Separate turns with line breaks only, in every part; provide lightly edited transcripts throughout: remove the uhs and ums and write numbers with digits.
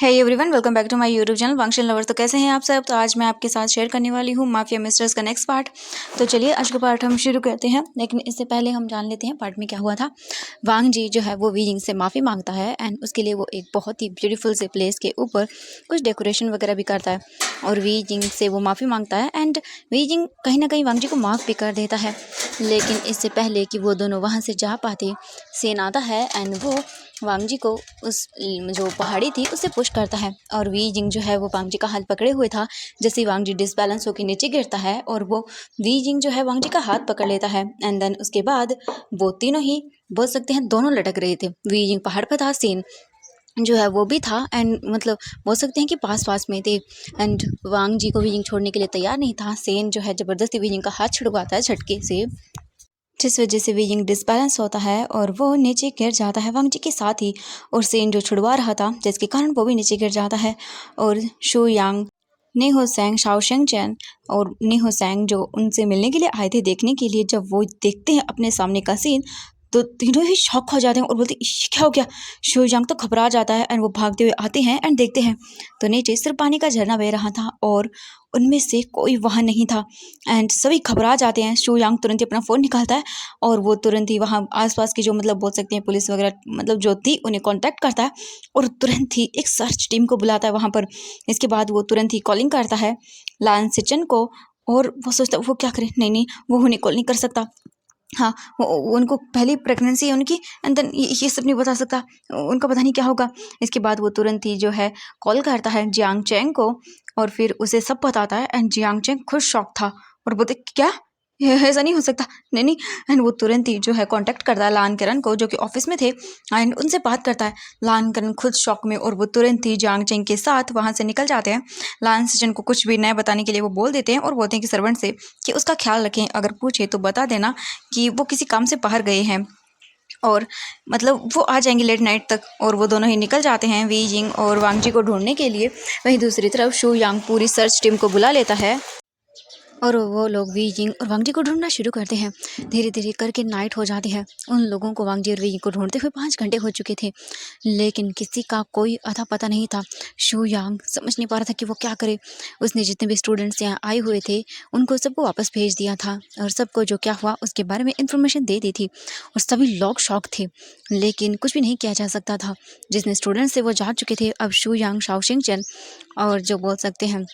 है everyone, welcome back to my YouTube channel function lovers. तो कैसे हैं आप सब। तो आज मैं आपके साथ शेयर करने वाली हूँ माफिया मिस्ट्रेस का नेक्स्ट पार्ट। तो चलिए आज का पार्ट हम शुरू करते हैं, लेकिन इससे पहले हम जान लेते हैं पार्ट में क्या हुआ था। वांग जी जो है वो वी जिंग से माफ़ी मांगता है एंड उसके लिए वो एक बहुत ही ब्यूटीफुल से प्लेस के ऊपर कुछ डेकोरेशन वगैरह भी करता है और वी जिंग से वो माफ़ी मांगता है एंड वी जिंग कहीं ना कहीं वांग जी को माफ़ भी कर देता है। लेकिन इससे पहले कि वो दोनों वहाँ से जा पाते, सेन आता है एंड वो वांग जी को उस जो पहाड़ी थी उससे पुश करता है और वी जिंग जो है वो वांग जी का हाथ पकड़े हुए था। जैसे ही वांग जी डिसबैलेंस होकर नीचे गिरता है और वो वी जिंग जो है वांग जी का हाथ पकड़ लेता है एंड देन उसके बाद वो तीनों ही बोल सकते हैं दोनों लटक रहे थे। वी जिंग पहाड़ पर था, सेन जो है वो भी था एंड मतलब बोल सकते हैं कि पास पास में थे एंड वांग जी को वी जिंग छोड़ने के लिए तैयार नहीं था। सेन जो है ज़बरदस्ती वी जिंग का हाथ छुड़वाता है झटके से, जिस वजह से वी जिंग डिसबैलेंस होता है और वो नीचे गिर जाता है वांग जी के साथ ही। और सेन जो छुड़वा रहा था जिसके कारण वो भी नीचे गिर जाता है। और शू यांग, ने हो सैंग, शाओ शेंग चैन और ने हो सैंग जो उनसे मिलने के लिए आए थे देखने के लिए, जब वो देखते हैं अपने सामने का सीन तो तीनों ही शॉक हो जाते हैं और बोलते ये क्या हो गया। शू यांग तो घबरा जाता है एंड वो भागते हुए आते हैं एंड देखते हैं तो नीचे सिर्फ पानी का झरना बह रहा था और उनमें से कोई वहाँ नहीं था एंड सभी घबरा जाते हैं। शू यांग तुरंत ही अपना फ़ोन निकालता है और वो तुरंत ही वहाँ आसपास की जो मतलब बोल सकते हैं पुलिस वगैरह मतलब जो थी उन्हें कांटेक्ट करता है और तुरंत ही एक सर्च टीम को बुलाता है वहाँ पर। इसके बाद वो तुरंत ही कॉलिंग करता है लान सिचन को और वो सोचता है वो क्या करे, नहीं वो उन्हें कॉल नहीं कर सकता। हाँ, वो उनको पहली प्रेगनेंसी है उनकी एंड देन ये सब नहीं बता सकता, उनका पता नहीं क्या होगा। इसके बाद वो तुरंत ही जो है कॉल करता है जियांग चैंग को और फिर उसे सब बताता है एंड जियांग चैंग खुद शॉक था और बोलते क्या, ऐसा नहीं हो सकता, नहीं। एंड वो तुरंत ही जो है कांटेक्ट करता है लान करन को जो कि ऑफिस में थे एंड उनसे बात करता है। लान करन खुद शॉक में और वो तुरंत ही जियांग चैंग के साथ वहाँ से निकल जाते हैं। लान सिचन को कुछ भी नया बताने के लिए वो बोल देते हैं और बोलते हैं कि सर्वेंट से कि उसका ख्याल रखें, अगर पूछे तो बता देना कि वो किसी काम से बाहर गए हैं और मतलब वो आ जाएंगे लेट नाइट तक। और वो दोनों ही निकल जाते हैं वी जिंग और वांग जी को ढूंढने के लिए। वहीं दूसरी तरफ शू यांग पूरी सर्च टीम को बुला लेता है और वो लोग वी जिंग और वांग जी को ढूंढना शुरू करते हैं। धीरे धीरे करके नाइट हो जाती है। उन लोगों को वांग जी और वी जिंग को ढूंढते हुए 5 घंटे हो चुके थे, लेकिन किसी का कोई अता पता नहीं था। शू यांग समझ नहीं पा रहा था कि वो क्या करे। उसने जितने भी स्टूडेंट्स यहाँ आए हुए थे उनको सबको वापस भेज दिया था और सबको जो क्या हुआ उसके बारे में इंफॉर्मेशन दे दी थी और सभी लोग शॉक थे, लेकिन कुछ भी नहीं किया जा सकता था। जितने स्टूडेंट्स थे वो जा चुके थे। अब शू यांग, शाओ शिंग चैन और जो बोल सकते हैं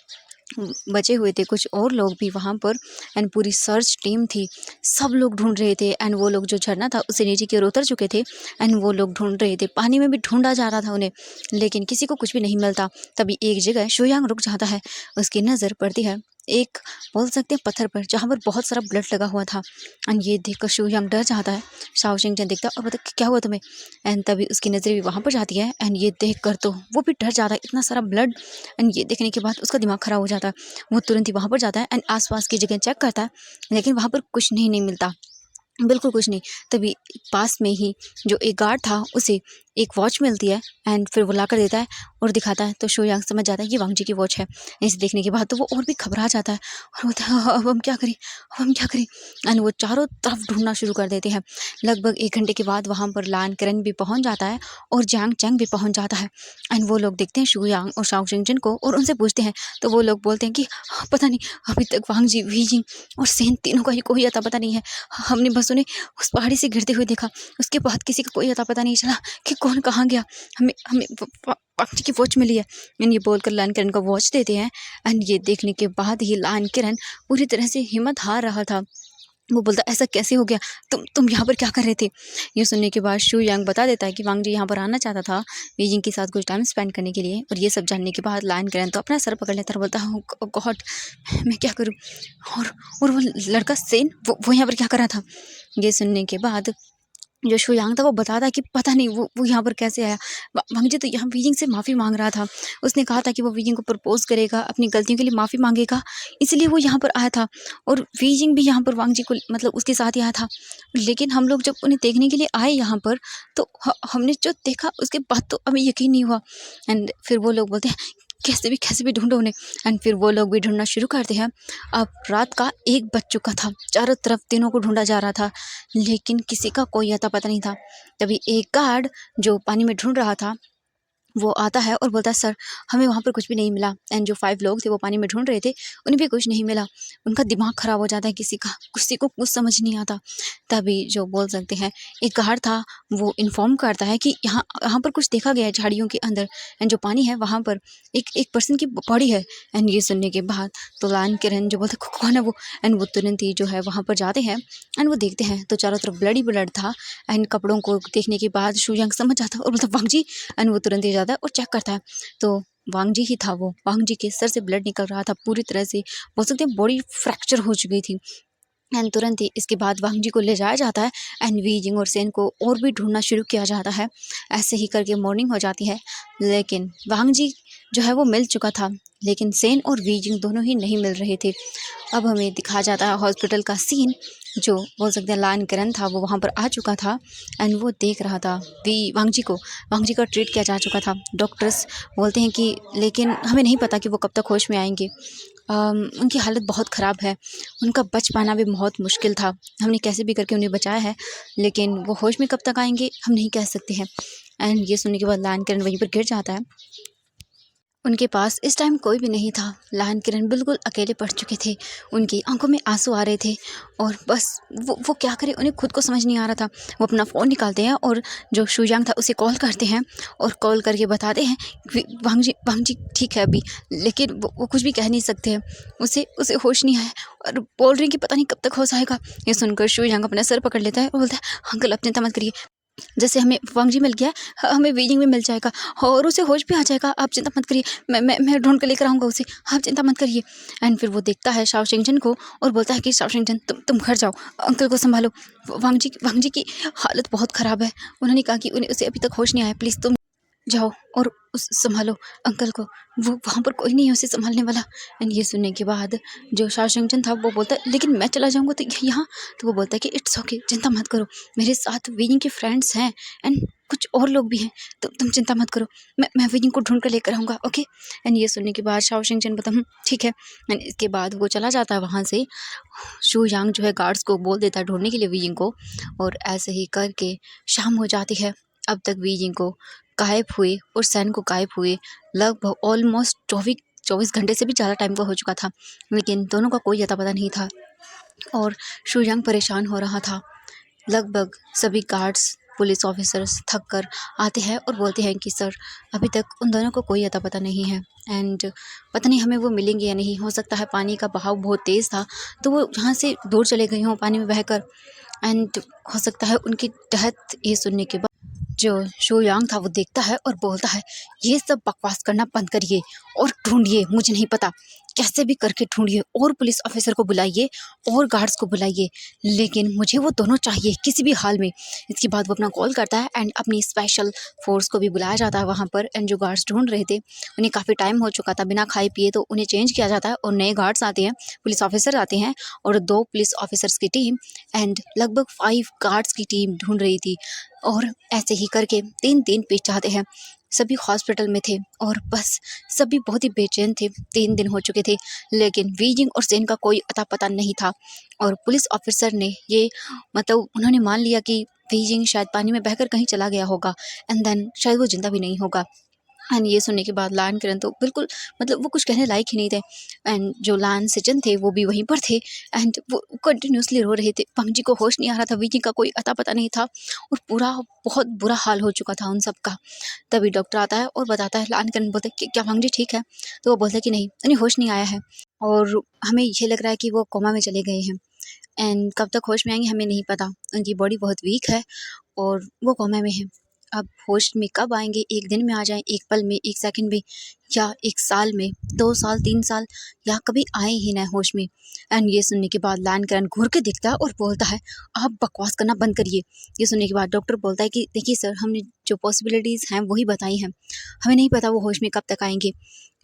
बचे हुए थे कुछ और लोग भी वहाँ पर एंड पूरी सर्च टीम थी। सब लोग ढूंढ रहे थे एंड वो लोग जो झरना था उससे नीचे की ओर उतर चुके थे एंड वो लोग ढूंढ रहे थे। पानी में भी ढूंढा जा रहा था उन्हें, लेकिन किसी को कुछ भी नहीं मिलता। तभी एक जगह शोयांग रुक जाता है। उसकी नज़र पड़ती है एक बोल सकते हैं पत्थर पर जहाँ पर बहुत सारा ब्लड लगा हुआ था एंड ये देखकर शोयांग डर जाता है। शाओ शिंग चैन देखता है और बोलता क्या हुआ तुम्हें। एंड तभी उसकी नज़र भी वहाँ पर जाती है एंड ये देख कर तो वो भी डर जाता है, इतना सारा ब्लड। एंड ये देखने के बाद उसका दिमाग खराब हो जाता है। वो तुरंत ही वहाँ पर जाता है एंड आसपास की जगह चेक करता है, लेकिन वहाँ पर कुछ नहीं मिलता, बिल्कुल कुछ नहीं। तभी पास में ही जो एक गार्ड था उसे एक वॉच मिलती है एंड फिर वो ला कर देता है और दिखाता है तो शोयांग समझ जाता है ये वांग जी की वॉच है। इसे देखने के बाद तो वो और भी घबरा जाता है और बोलता है अब हम क्या करें, अब हम क्या करें। एंड वो चारों तरफ ढूंढना शुरू कर देते हैं। लगभग 1 घंटे के बाद वहाँ पर लान करन भी पहुँच जाता है और जियांग चैंग भी पहुँच जाता है एंड वो लोग देखते हैं शोयांग और शाओ शिंगजन को और उनसे पूछते हैं तो वो लोग बोलते हैं कि पता नहीं, अभी तक वांग जी, वी जिंग और सेन तीनों का ही कोई अता पता नहीं है। हमने बस उन्हें उस पहाड़ी से गिरते हुए देखा, उसके बाद किसी का कोई अता पता नहीं चला कि कौन कहाँ गया। हमें हमें पक्षी की वॉच मिली है एंड ये बोलकर लान किरण का वॉच देते हैं एंड ये देखने के बाद ही लान किरण पूरी तरह से हिम्मत हार रहा था। वो बोलता ऐसा कैसे हो गया, तुम यहाँ पर क्या कर रहे थे। ये सुनने के बाद शू यांग बता देता है कि वांग जी यहाँ पर आना चाहता था बीजिंग के साथ कुछ टाइम स्पेंड करने के लिए। और ये सब जानने के बाद लान करन तो अपना सर पकड़ लेता है, बोलता है गॉड मैं क्या करूँ। और वो लड़का सेन वो यहाँ पर क्या कर रहा था। ये सुनने के बाद जो शुयांग था वो बताता है कि पता नहीं वो यहाँ पर कैसे आया। वांग जी तो यहाँ वीजिंग से माफ़ी मांग रहा था। उसने कहा था कि वो वीजिंग को प्रपोज करेगा, अपनी गलतियों के लिए माफ़ी मांगेगा, इसलिए वो यहाँ पर आया था। और वीजिंग भी यहाँ पर वांग जी को मतलब उसके साथ ही आया था। लेकिन हम लोग जब उन्हें देखने के लिए आए यहाँ पर तो हमने जो देखा उसके बाद तो हमें यकीन नहीं हुआ। एंड फिर वो लोग बोलते हैं कैसे भी ढूंढो उन्हें। एंड फिर वो लोग भी ढूंढना शुरू करते हैं। अब रात का 1 बज चुका था, चारों तरफ तीनों को ढूंढा जा रहा था, लेकिन किसी का कोई अता पता नहीं था। तभी एक गार्ड जो पानी में ढूंढ रहा था वो आता है और बोलता है सर हमें वहाँ पर कुछ भी नहीं मिला। एंड जो 5 लोग थे वो पानी में ढूंढ रहे थे, उन्हें भी कुछ नहीं मिला। उनका दिमाग ख़राब हो जाता है किसी को कुछ समझ नहीं आता। तभी जो बोल सकते हैं एक गार्ड था, वो इन्फॉर्म करता है कि यहाँ यहाँ पर कुछ देखा गया है झाड़ियों के अंदर, एंड जो पानी है वहाँ पर एक पर्सन की बॉडी है। एंड ये सुनने के बाद तो लान किरण जो बोलते कौन है वो, एंड वो तुरंत ही जो है वहाँ पर जाते हैं एंड वो देखते हैं तो चारों तरफ ब्लड ही ब्लड था। एंड कपड़ों को देखने के बाद शुयांग समझ जाता है और बोलता वांग जी, एंड वो तुरंत ही जाता है और चेक करता है तो वांग जी ही था। वो वांग जी के सर से ब्लड निकल रहा था पूरी तरह से, बोल सकते हैं बॉडी फ्रैक्चर हो चुकी थी। एंड तुरंत ही इसके बाद वांग जी को ले जाया जाता है एंड वी जिंग और सेन को और भी ढूंढना शुरू किया जाता है। ऐसे ही करके मॉर्निंग हो जाती है, लेकिन वांग जी जो है वो मिल चुका था, लेकिन सेन और वी जिंग दोनों ही नहीं मिल रहे थे। अब हमें दिखाया जाता है हॉस्पिटल का सीन। जो बोल सकते हैं लान किरण था वो वहाँ पर आ चुका था एंड वो देख रहा था वांग जी को। वांग जी का ट्रीट किया जा चुका था। डॉक्टर्स बोलते हैं कि लेकिन हमें नहीं पता कि वो कब तक होश में आएंगे। उनकी हालत बहुत ख़राब है, उनका बच पाना भी बहुत मुश्किल था। हमने कैसे भी करके उन्हें बचाया है, लेकिन वो होश में कब तक आएंगे हम नहीं कह सकते हैं। एंड ये सुनने के बाद लान किरण वहीं पर गिर जाता है। उनके पास इस टाइम कोई भी नहीं था। लान किरण बिल्कुल अकेले पड़ चुके थे, उनकी आंखों में आंसू आ रहे थे और बस वो क्या करे उन्हें खुद को समझ नहीं आ रहा था। वो अपना फ़ोन निकालते हैं और जो शुयांग था उसे कॉल करते हैं और कॉल करके बताते हैं वांग जी ठीक है अभी, लेकिन वो कुछ भी कह नहीं सकते हैं। उसे होश नहीं आया और बोल रहे हैं कि पता नहीं कब तक होश आएगा। ये सुनकर शुयांग अपना सर पकड़ लेता है और बोलता है अंकल आप चिंता मत करिए, जैसे हमें वांग जी मिल गया हमें वीजिंग भी मिल जाएगा और उसे होश भी आ जाएगा, आप चिंता मत करिए, मैं ढूंढ कर लेकर आऊँगा उसे, आप चिंता मत करिए। एंड फिर वो देखता है शाओ शिंगजन को और बोलता है कि शाओ शिंगजन तुम घर जाओ, अंकल को संभालो, वांग जी की हालत बहुत ख़राब है। उन्होंने कहा कि उसे अभी तक होश नहीं आया, प्लीज़ तुम जाओ और उस संभालो अंकल को, वो वहाँ पर कोई नहीं है उसे संभालने वाला। एंड ये सुनने के बाद जो शाओ शिंगजन था वो बोलता है लेकिन मैं चला जाऊँगा तो यहाँ, तो वो बोलता है कि इट्स ओके चिंता मत करो, मेरे साथ विनिंग के फ्रेंड्स हैं एंड कुछ और लोग भी हैं, तो तुम चिंता मत करो, मैं विनिंग को ढूंढ कर लेकर आऊँगा ओके। एंड ये सुनने के बाद शाओ शिंगजन बोलता ठीक है। एंड इसके बाद वो चला जाता है वहाँ से। शू यांग जो है गार्ड्स को बोल देता है ढूंढने के लिए विनिंग को, और ऐसे ही करके शाम हो जाती है। अब तक विनिंग को गायब हुए और सैन को गायब हुए लगभग ऑलमोस्ट 24 घंटे से भी ज़्यादा टाइम का हो चुका था, लेकिन दोनों का कोई अता पता नहीं था और शुयांग परेशान हो रहा था। लगभग सभी गार्ड्स पुलिस ऑफिसर्स थक कर आते हैं और बोलते हैं कि सर अभी तक उन दोनों को कोई अता पता नहीं है एंड पता नहीं हमें वो मिलेंगे या नहीं। हो सकता है पानी का बहाव बहुत तेज़ था तो वो यहाँ से दूर चले गए हों पानी में बहकर, एंड हो सकता है उनकी डेथ। ये सुनने के बाद जो शो यांग था वो देखता है और बोलता है ये सब बकवास करना बंद करिए और ढूंढिए, मुझे नहीं पता कैसे भी करके ढूंढिए और पुलिस ऑफिसर को बुलाइए और गार्ड्स को बुलाइए, लेकिन मुझे वो दोनों चाहिए किसी भी हाल में। इसके बाद वो अपना कॉल करता है एंड अपनी स्पेशल फोर्स को भी बुलाया जाता है वहाँ पर। एंड जो गार्ड्स ढूंढ रहे थे उन्हें काफ़ी टाइम हो चुका था बिना खाए पिए, तो उन्हें चेंज किया जाता है और नए गार्ड्स आते हैं, पुलिस ऑफिसर आते हैं और 2 पुलिस ऑफिसर्स की टीम एंड लगभग 5 गार्ड्स की टीम ढूंढ रही थी। और ऐसे ही करके 3 पेज चाहते हैं। सभी हॉस्पिटल में थे और बस सभी बहुत ही बेचैन थे। 3 दिन हो चुके थे लेकिन वीजिंग और सेन का कोई अता पता नहीं था और पुलिस ऑफिसर ने ये मतलब उन्होंने मान लिया कि वीजिंग शायद पानी में बहकर कहीं चला गया होगा एंड देन शायद वो जिंदा भी नहीं होगा। एंड ये सुनने के बाद लान किरण तो बिल्कुल मतलब वो कुछ कहने लायक ही नहीं थे। एंड जो लान सिचन थे वो भी वहीं पर थे एंड वो कंटिन्यूसली रो रहे थे। वांग जी को होश नहीं आ रहा था, वीजी का कोई अता पता नहीं था और पूरा बहुत बुरा हाल हो चुका था उन सब का। तभी डॉक्टर आता है और बताता है, लान किरण बोलते कि क्या वांग जी ठीक है, तो वो बोलते हैं कि नहीं उन्हें होश नहीं आया है और हमें ये लग रहा है कि वो कोमा में चले गए हैं एंड कब तक होश में आएंगे हमें नहीं पता। उनकी बॉडी बहुत वीक है और वो कोमा में है। अब होश में कब आएंगे, 1 दिन में आ जाएं, 1 पल में, 1 सेकंड में, या 1 साल में, 2 साल, 3 साल, या कभी आए ही ना होश में। एंड ये सुनने के बाद लान किरण घूर के देखता है और बोलता है आप बकवास करना बंद करिए। ये सुनने के बाद डॉक्टर बोलता है कि देखिए सर हमने जो पॉसिबिलिटीज़ हैं वही बताई हैं, हमें नहीं पता वो होश में कब तक आएंगे।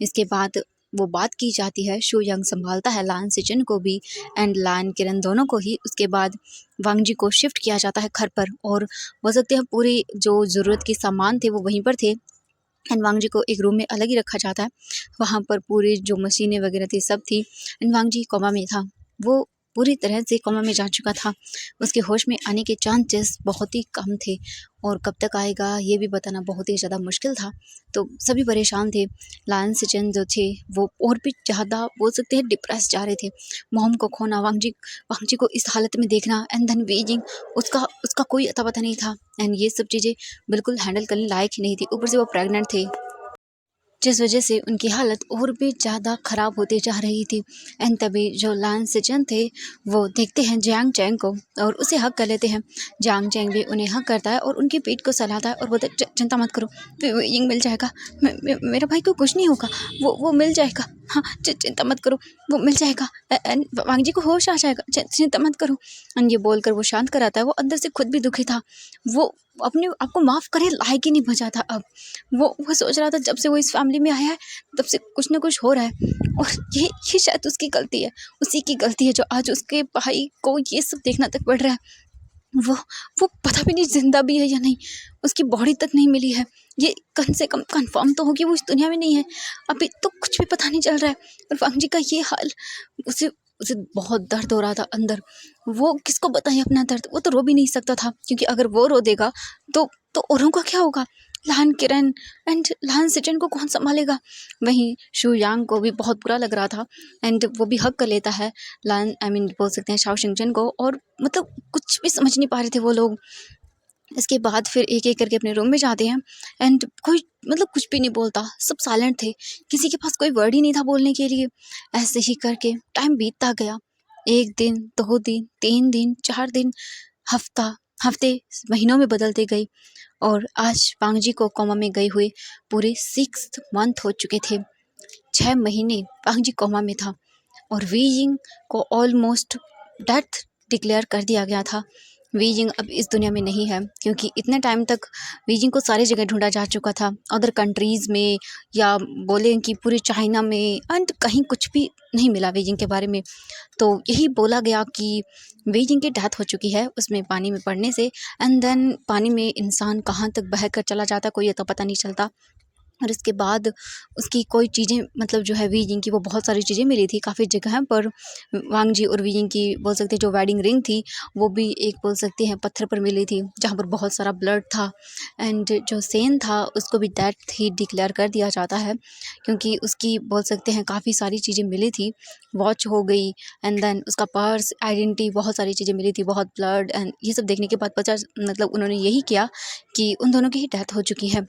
इसके बाद वो बात की जाती है। शू यंग संभालता है लान सिचन को भी एंड लान किरण दोनों को ही। उसके बाद वांग जी को शिफ्ट किया जाता है घर पर और बोल सकते हैं पूरी जो ज़रूरत के सामान थे वो वहीं पर थे एंड वांग जी को एक रूम में अलग ही रखा जाता है। वहाँ पर पूरी जो मशीनें वगैरह थी सब थी एंड वांग जी कोमा में था। वो पूरी तरह से कोमा में जा चुका था। उसके होश में आने के चांसेस बहुत ही कम थे और कब तक आएगा ये भी बताना बहुत ही ज़्यादा मुश्किल था। तो सभी परेशान थे। लायन सिचन जो थे वो और भी ज़्यादा बोल सकते हैं डिप्रेस जा रहे थे। मॉम को खोना, वांगजी को इस हालत में देखना एंड देन बीजिंग, उसका उसका कोई अता पता नहीं था एंड ये सब चीज़ें बिल्कुल हैंडल करने लायक ही नहीं थी। ऊपर से वो प्रेग्नेंट थे, जिस वजह से उनकी हालत और भी ज़्यादा ख़राब होती जा रही थी। एंड तभी जो लायन सिचन थे वो देखते हैं जियांग चैंग को और उसे हक कर लेते हैं। जियांग चैंग भी उन्हें हक करता है और उनकी पीठ को सहलाता है और बोलता है चिंता मत करो, यिंग मिल जाएगा, मेरा भाई को कुछ नहीं होगा, वो मिल जाएगा, हाँ चिंता मत करो, वो मिल जाएगा एंड वांगजी को होश आ जाएगा, चिंता मत करो। एंड ये बोलकर वो शांत कराता है। वो अंदर से खुद भी दुखी था। वो अपने आपको माफ़ करे लायक ही नहीं बचा था। अब वो सोच रहा था जब से वो इस फैमिली में आया है तब से कुछ ना कुछ हो रहा है और ये शायद उसकी गलती है, उसी की गलती है जो आज उसके भाई को ये सब देखना तक पड़ रहा है। वो वो पता भी नहीं जिंदा भी है या नहीं, उसकी बॉडी तक नहीं मिली है। ये कम से कम कंफर्म तो होगी वो इस दुनिया में नहीं है। अभी तो कुछ भी पता नहीं चल रहा है और वांगजी का ये हाल, उसे उसे बहुत दर्द हो रहा था अंदर। वो किसको बताए अपना दर्द, वो तो रो भी नहीं सकता था क्योंकि अगर वो रो देगा तो औरों का क्या होगा। लहान किरण एंड लहान सिचन को कौन संभालेगा। वहीं शू यांग को भी बहुत बुरा लग रहा था एंड वो भी हक कर लेता है लान बोल सकते हैं शाओ शिंगजन को। और मतलब कुछ भी समझ नहीं पा रहे थे वो लोग। इसके बाद फिर एक एक करके अपने रूम में जाते हैं एंड कोई मतलब कुछ भी नहीं बोलता, सब साइलेंट थे, किसी के पास कोई वर्ड ही नहीं था बोलने के लिए। ऐसे ही करके टाइम बीतता गया। 1 दिन, 2 दिन, 3 दिन, 4 दिन, हफ्ता, हफ्ते महीनों में बदलते गए और आज वांगजी को कोमा में गए हुए पूरे 6 मंथ हो चुके थे। 6 महीने वांगजी कोमा में था और वीइंग को ऑलमोस्ट डेथ डिक्लेयर कर दिया गया था। वीइंग अब इस दुनिया में नहीं है क्योंकि इतने टाइम तक वीइंग को सारी जगह ढूंढा जा चुका था, अदर कंट्रीज़ में या बोलें कि पूरे चाइना में एंड कहीं कुछ भी नहीं मिला वीइंग के बारे में। तो यही बोला गया कि वीइंग की डेथ हो चुकी है उसमें पानी में पड़ने से एंड देन पानी में इंसान कहाँ तक बह कर चला जाता कोई तो पता नहीं चलता। और इसके बाद उसकी कोई चीज़ें मतलब जो है वीइंग की वो बहुत सारी चीज़ें मिली थी काफ़ी जगह पर। वांगजी और वीइंग की बोल सकते हैं जो वेडिंग रिंग थी वो भी एक बोल सकते हैं पत्थर पर मिली थी जहाँ पर बहुत सारा ब्लड था एंड जो सेन था उसको भी डेथ ही डिक्लेयर कर दिया जाता है क्योंकि उसकी बोल सकते हैं काफ़ी सारी चीज़ें मिली थी। वॉच हो गई एंड देन उसका पर्स, आइडेंटिटी, बहुत सारी चीज़ें मिली थी, बहुत ब्लड एंड ये सब देखने के बाद पता मतलब उन्होंने यही किया कि उन दोनों की ही डेथ हो चुकी है।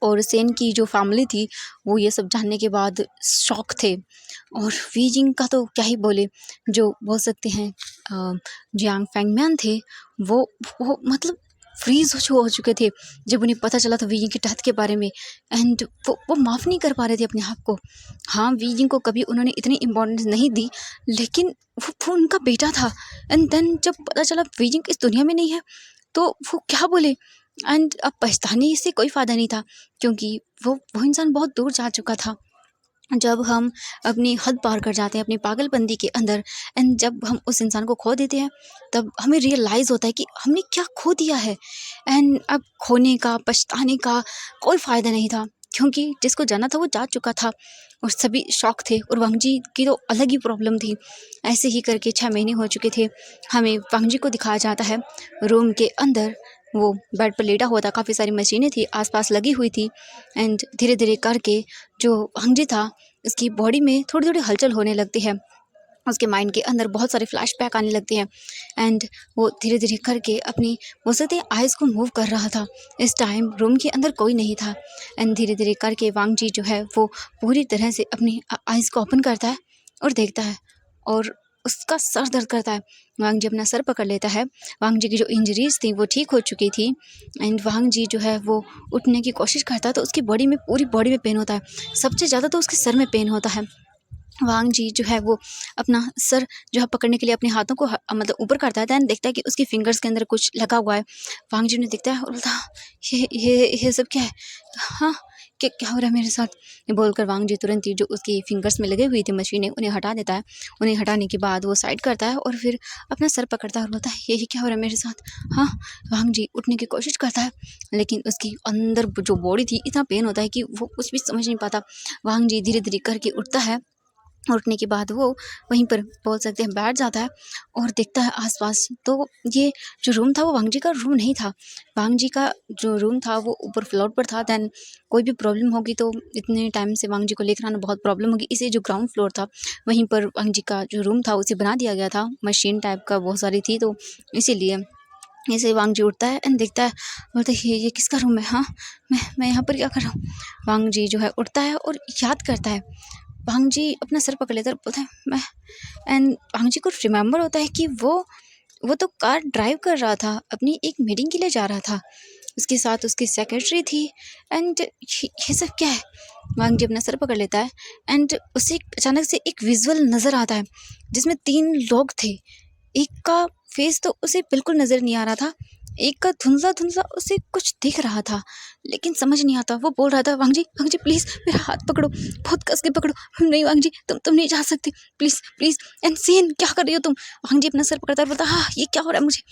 और सेन की जो फैमिली थी वो ये सब जानने के बाद शॉक थे। और वीजिंग का तो क्या ही बोले, जो बोल सकते हैं जियांग फैंगमैन थे वो मतलब फ्रीज हो चुके थे जब उन्हें पता चला था वीजिंग की डेथ के बारे में एंड वो माफ़ नहीं कर पा रहे थे अपने आप को। हाँ, वीजिंग को कभी उन्होंने इतनी इम्पोर्टेंस नहीं दी लेकिन वो उनका बेटा था एंड देन जब पता चला वीजिंग इस दुनिया में नहीं है तो वो क्या बोले। एंड अब पछताने से कोई फ़ायदा नहीं था क्योंकि वो इंसान बहुत दूर जा चुका था। जब हम अपनी हद पार कर जाते हैं अपनी पागलपंती के अंदर एंड जब हम उस इंसान को खो देते हैं तब हमें रियलाइज़ होता है कि हमने क्या खो दिया है। एंड अब खोने का पछताने का कोई फ़ायदा नहीं था क्योंकि जिसको जाना था वो जा चुका था और सभी शौक थे। और वांगजी की तो अलग ही प्रॉब्लम थी। ऐसे ही करके 6 महीने हो चुके थे। हमें वांगजी को दिखाया जाता है रूम के अंदर, वो बेड पर लेटा हुआ था, काफ़ी सारी मशीनें थी आसपास लगी हुई थी एंड धीरे धीरे करके जो वांगजी था उसकी बॉडी में थोड़ी थोड़ी हलचल होने लगती है। उसके माइंड के अंदर बहुत सारे फ्लैशबैक आने लगते हैं एंड वो धीरे धीरे करके अपनी बोल सकते हैं आइज़ को मूव कर रहा था। इस टाइम रूम के अंदर कोई नहीं था एंड धीरे धीरे करके वांगजी जो है वो पूरी तरह से अपनी आइज़ को ओपन करता है और देखता है और उसका सर दर्द करता है। वांगजी अपना सर पकड़ लेता है। वांगजी की जो इंजरीज थी वो ठीक हो चुकी थी एंड वांगजी जो है वो उठने की कोशिश करता है तो उसकी बॉडी में पूरी बॉडी में पेन होता है। सबसे ज़्यादा तो उसके सर में पेन होता है। वांगजी जो है वो अपना सर जो है पकड़ने के लिए अपने हाथों को मतलब ऊपर करता है दैन देखता है कि उसकी फिंगर्स के अंदर कुछ लगा हुआ है। वांगजी ने देखता है और बोलता ये सब क्या है, हाँ क्या हो रहा है मेरे साथ। ये बोलकर वांगजी तुरंत ही जो उसकी फिंगर्स में लगे हुई थी मशीनें उन्हें हटा देता है। उन्हें हटाने के बाद वो साइड करता है और फिर अपना सर पकड़ता है और बोलता है ये क्या हो रहा है मेरे साथ। हाँ, वांगजी उठने की कोशिश करता है लेकिन उसकी अंदर जो बॉडी थी इतना पेन होता है कि वो कुछ भी समझ नहीं पाता। वांगजी धीरे धीरे करके उठता है उठने के बाद वो वहीं पर बोल सकते हैं बैठ जाता है और देखता है आसपास। तो ये जो रूम था वो वांग जी का रूम नहीं था। वांग जी का जो रूम था वो ऊपर फ्लोर पर था। देन कोई भी प्रॉब्लम होगी तो इतने टाइम से वांग जी को लेकर आना बहुत प्रॉब्लम होगी, इसलिए जो ग्राउंड फ्लोर था वहीं पर वांग जी का जो रूम था उसे बना दिया गया था। मशीन टाइप का बहुत सारी थी तो इसीलिए ऐसे वांग जी उठता है एंड देखता है, बोलता है ये किसका रूम है। हाँ, मैं यहाँ पर क्या कर रहा हूँ। वांग जी जो है उठता है और याद करता है। वांग जी अपना सर पकड़ लेता है, बोलता है मैं। एंड वांग जी को रिमेम्बर होता है कि वो तो कार ड्राइव कर रहा था, अपनी एक मीटिंग के लिए जा रहा था, उसके साथ उसकी सेक्रेटरी थी। एंड ये सब क्या है। वांग जी अपना सर पकड़ लेता है एंड उसे अचानक से एक विजुअल नज़र आता है जिसमें 3 लोग थे। एक का फेस तो उसे बिल्कुल नज़र नहीं आ रहा था, एक का धुंधला धुंधला उसे कुछ दिख रहा था लेकिन समझ नहीं आता। वो बोल रहा था, वांग जी प्लीज़ मेरा हाथ पकड़ो, बहुत कस के पकड़ो। नहीं वांग जी, तुम नहीं जा सकते, प्लीज़ प्लीज़। एंड सीन, क्या कर रही हो तुम। वांग जी अपना सर पकड़ता है, बोलता हाँ ये क्या हो रहा है मुझे,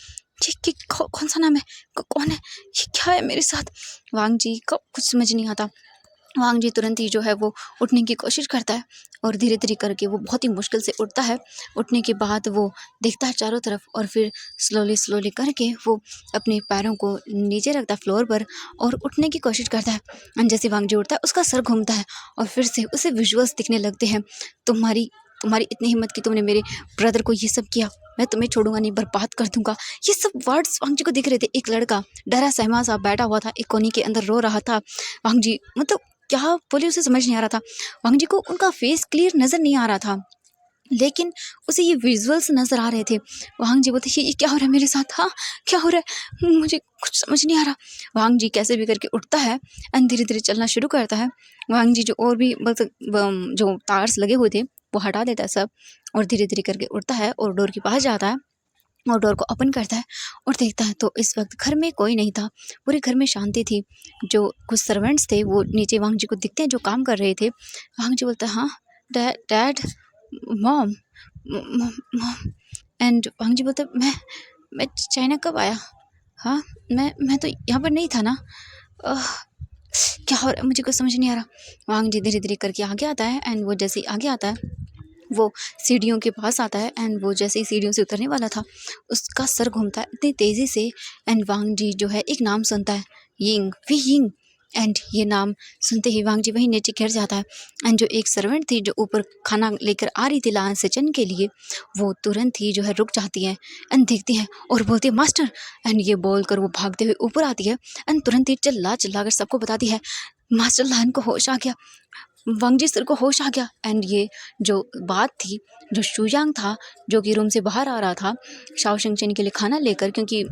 ये कौन सा नाम है, कौन है ये, क्या है मेरे साथ। वांग जी को कुछ समझ नहीं आता। वांग जी तुरंत ही जो है वो उठने की कोशिश करता है और धीरे धीरे करके वो बहुत ही मुश्किल से उठता है। उठने के बाद वो देखता है चारों तरफ और फिर स्लोली स्लोली करके वो अपने पैरों को नीचे रखता है फ्लोर पर और उठने की कोशिश करता है। और जैसे वांग जी उठता है उसका सर घूमता है और फिर से उसे विजुअल्स दिखने लगते हैं। तुम्हारी तुम्हारी इतनी हिम्मत की तुमने मेरे ब्रदर को ये सब किया, मैं तुम्हें छोड़ूंगा नहीं, बर्बाद कर दूंगा। ये सब वर्ड्स वांग जी को दिख रहे थे। एक लड़का डरा सहमा सा बैठा हुआ था, एक कोने के अंदर रो रहा था। वांग जी मतलब क्या बोले उसे समझ नहीं आ रहा था। वांग जी को उनका फेस क्लियर नज़र नहीं आ रहा था लेकिन उसे ये विजुअल्स नज़र आ रहे थे। वांग जी बोलते ये क्या हो रहा है मेरे साथ, हाँ क्या हो रहा है, मुझे कुछ समझ नहीं आ रहा। वांग जी कैसे भी करके उठता है एंड धीरे धीरे चलना शुरू करता है। वांग जी जो और भी बस जो तार्स लगे हुए थे वो हटा देता है सब और धीरे धीरे करके उठता है और डोर के पास जाता है और डोर को ओपन करता है और देखता है तो इस वक्त घर में कोई नहीं था। पूरे घर में शांति थी। जो कुछ सर्वेंट्स थे वो नीचे वांग जी को दिखते हैं जो काम कर रहे थे। वांग जी बोलता है हाँ डैड, मॉम, मॉम। एंड वांग जी बोलते मैं चाइना कब आया। हाँ, मैं तो यहाँ पर नहीं था ना। आह, क्या हो रहा है मुझे कुछ समझ नहीं आ रहा। वांग जी धीरे धीरे करके आगे आता है एंड वो जैसे ही आगे आता है वो सीढ़ियों के पास आता है एंड वो जैसे ही सीढ़ियों से उतरने वाला था उसका सर घूमता है इतनी तेज़ी से। एंड वांग जी जो है एक नाम सुनता है, यिंग वी यिंग। एंड ये नाम सुनते ही वांग जी वहीं नीचे गिर जाता है। एंड जो एक सर्वेंट थी जो ऊपर खाना लेकर आ रही थी लान सेचन के लिए, वो तुरंत ही जो है रुक जाती है एंड देखती है और बोलती है मास्टर। एंड ये बोलकर वो भागते हुए ऊपर आती है एंड तुरंत ही चिल्ला चिल्ला कर सबको बताती है मास्टर लान को होश आ गया, वांग जी सर को होश आ गया। एंड ये जो बात थी, जो शुयांग था जो कि रूम से बाहर आ रहा था शाओ शिंगचेन के लिए खाना लेकर, क्योंकि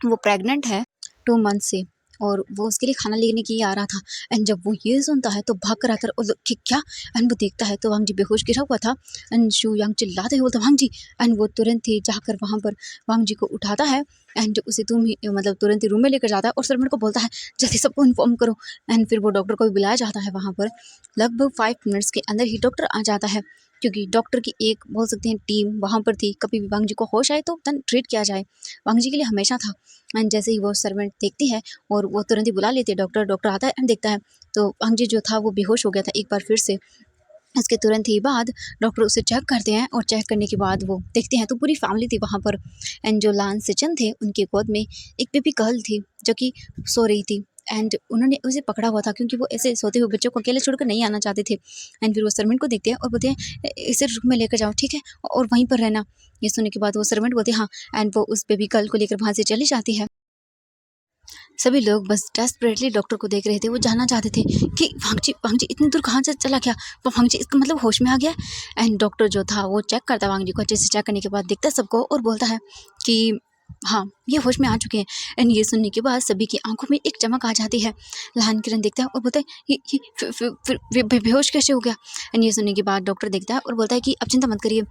वो प्रेग्नेंट है 2 मंथ से और वो उसके लिए खाना लेने के लिए आ रहा था। एंड जब वो ये सुनता है तो भाग कर आता है और कि क्या। एंड वो देखता है तो वांग जी बेहोश गिरा हुआ था एंड शुयांग चिल्लाते हुए बोलता वांग जी। एंड वो तुरंत ही जाकर वहाँ पर वांग जी को उठाता है एंड उसे मतलब तुरंत ही रूम में लेकर जाता है और सर्वेंट को बोलता है जल्दी सबको इन्फॉर्म करो। एंड फिर वो डॉक्टर को भी बुलाया जाता है वहाँ पर। लगभग 5 मिनट्स के अंदर ही डॉक्टर आ जाता है क्योंकि डॉक्टर की एक बोल सकते हैं टीम वहाँ पर थी। कभी भी वांग जी को होश आए तो तन ट्रीट किया जाए, वांग जी के लिए हमेशा था। एंड जैसे ही वो सर्वेंट देखती है और वो तुरंत ही बुला लेती है डॉक्टर। डॉक्टर आता है एंड देखता है तो वांग जी जो था वो बेहोश हो गया था एक बार फिर से। इसके तुरंत ही बाद डॉक्टर उसे चेक करते हैं और चेक करने के बाद वो देखते हैं तो पूरी फैमिली थी वहाँ पर। एंड जो लान सेचन थे उनके गोद में एक बेबी गर्ल थी जो कि सो रही थी एंड उन्होंने उसे पकड़ा हुआ था क्योंकि वो ऐसे सोते हुए बच्चों को अकेले छोड़कर नहीं आना चाहते थे। एंड फिर वो सर्वेंट को देखते हैं और बोलते हैं इसे रूम में लेकर जाओ ठीक है और वहीं पर रहना। ये सुनने के बाद वो सर्वेंट बोलते हैं हाँ। एंड वो उस बेबी गर्ल को लेकर वहाँ से चली जाती है। सभी लोग बस डेस्परेटली डॉक्टर को देख रहे थे। वो जानना चाहते थे कि वांग जी इतनी दूर कहाँ से चला गया, वो वांग जी इसका मतलब होश में आ गया। एंड डॉक्टर जो था वो चेक करता है वांग जी को, अच्छे से चेक करने के बाद देखता है सबको और बोलता है कि हाँ ये होश में आ चुके हैं। एंड ये सुनने के बाद सभी की आंखों में एक चमक आ जाती है। लहान किरण देखता है और बोलता है ये फिर बेहोश कैसे हो गया। एंड ये सुनने के बाद डॉक्टर देखता है और बोलता है कि अब चिंता मत करिए,